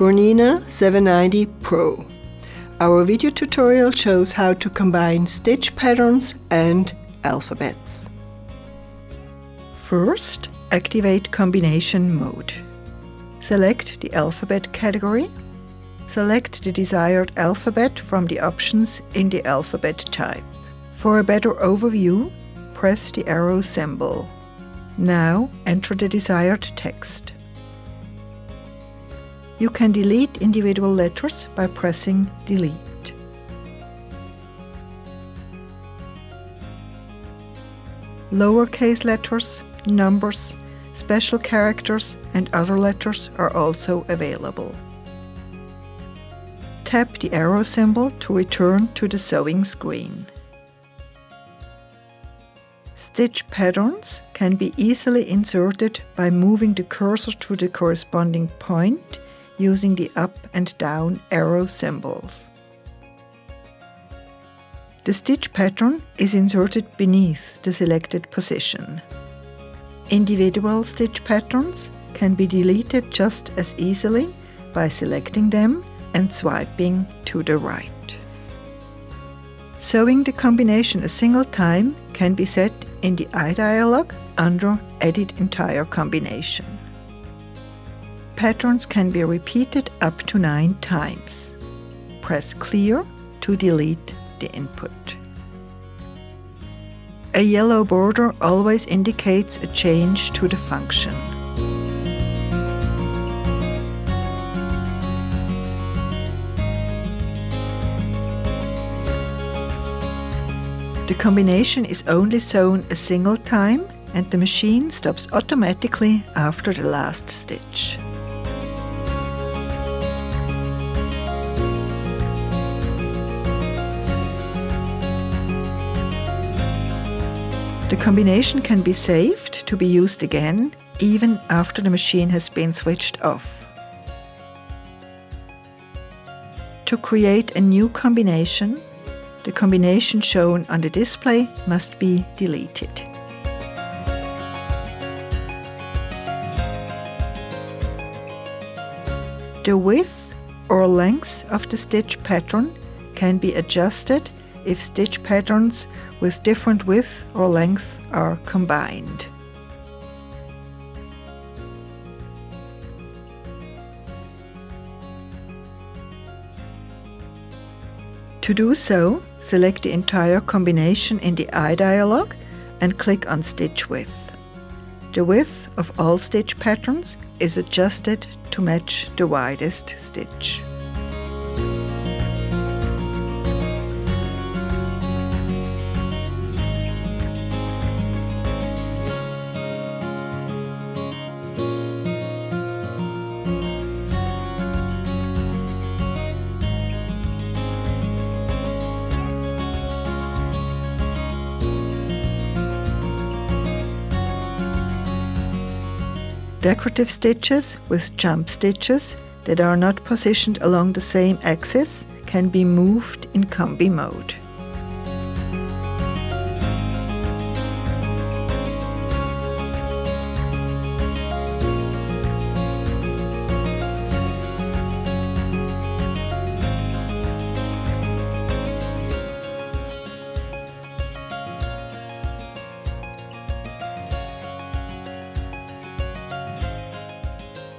Bernina 790 Pro. Our video tutorial shows how to combine stitch patterns and alphabets. First, activate combination mode. Select the alphabet category. Select the desired alphabet from the options in the alphabet type. For a better overview, press the arrow symbol. Now enter the desired text. You can delete individual letters by pressing Delete. Lowercase letters, numbers, special characters and other letters are also available. Tap the arrow symbol to return to the sewing screen. Stitch patterns can be easily inserted by moving the cursor to the corresponding point using the up and down arrow symbols. The stitch pattern is inserted beneath the selected position. Individual stitch patterns can be deleted just as easily by selecting them and swiping to the right. Sewing the combination a single time can be set in the eye dialog under Edit Entire Combination. Patterns can be repeated up to 9 times. Press Clear to delete the input. A yellow border always indicates a change to the function. The combination is only sewn a single time and the machine stops automatically after the last stitch. The combination can be saved to be used again, even after the machine has been switched off. To create a new combination, the combination shown on the display must be deleted. The width or length of the stitch pattern can be adjusted if stitch patterns with different width or length are combined. To do so, select the entire combination in the eye dialog and click on Stitch Width. The width of all stitch patterns is adjusted to match the widest stitch. Decorative stitches with jump stitches that are not positioned along the same axis can be moved in Combi mode.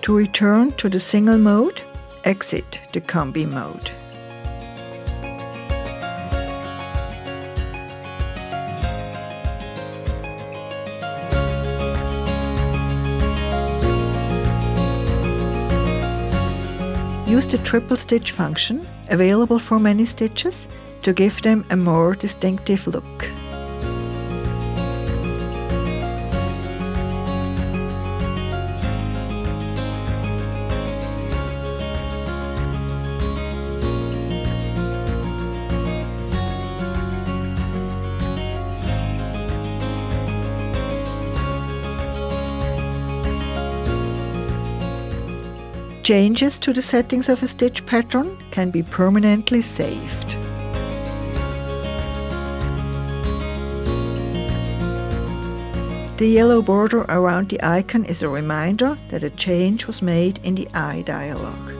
To return to the single mode, exit the Combi mode. Use the triple stitch function, available for many stitches, to give them a more distinctive look. Changes to the settings of a stitch pattern can be permanently saved. The yellow border around the icon is a reminder that a change was made in the eye dialog.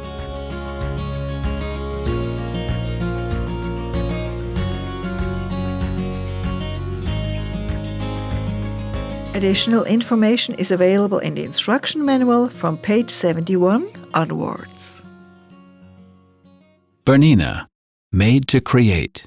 Additional information is available in the instruction manual from page 71 onwards. Bernina, made to create.